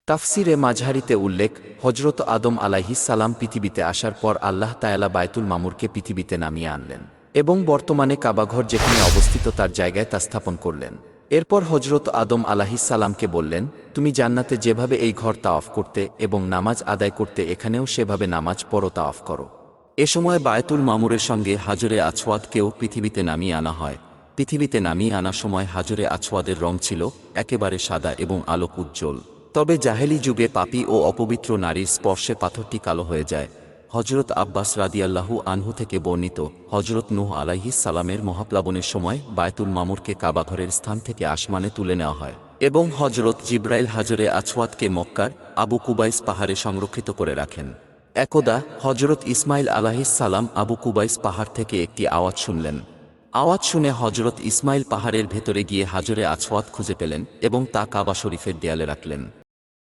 তাফসিরে মাঝহারিতে উল্লেখ, হজরত আদম আলাইহিস সালাম পৃথিবীতে আসার পর আল্লাহ তায়ালা বায়তুল মামুরকে পৃথিবীতে নামিয়ে আনলেন এবং বর্তমানে কাবাঘর যেখানে অবস্থিত তার জায়গায় তা স্থাপন করলেন। এরপর হজরত আদম আলাইহিস সালামকে বললেন, তুমি জান্নাতে যেভাবে এই ঘর তাওয়াফ করতে এবং নামাজ আদায় করতে এখানেও সেভাবে নামাজ পড়ো, তাওয়াফ করো। এ সময় বায়তুল মামুরের সঙ্গে হাজরে আসওয়াদকেও পৃথিবীতে নামিয়ে আনা হয়। পৃথিবীতে নামিয়ে আনার সময় হাজরে আসওয়াদের রং ছিল একেবারে সাদা এবং আলোক উজ্জ্বল। তবে জাহেলি যুগে পাপী ও অপবিত্র নারীর স্পর্শে পাথরটি কালো হয়ে যায়। হজরত আব্বাস রাদিয়াল্লাহু আনহু থেকে বর্ণিত, হজরত নূহ আলাইহিস সালামের মহাপ্লাবনের সময় বায়তুল মামুরকে কাবাঘরের স্থান থেকে আসমানে তুলে নেওয়া হয় এবং হজরত জিব্রাইল হাজরে আসওয়াদকে মক্কার আবু কুবাইস পাহাড়ে সংরক্ষিত করে রাখেন। একদা হজরত ইসমাইল আলাইহিস সালাম আবু কুবাইস পাহাড় থেকে একটি আওয়াজ শুনলেন। আওয়াজ শুনে হজরত ইসমাইল পাহাড়ের ভেতরে গিয়ে হাজরে আসওয়াদ খুঁজে পেলেন এবং তা কাবা শরীফের দেয়ালে রাখলেন।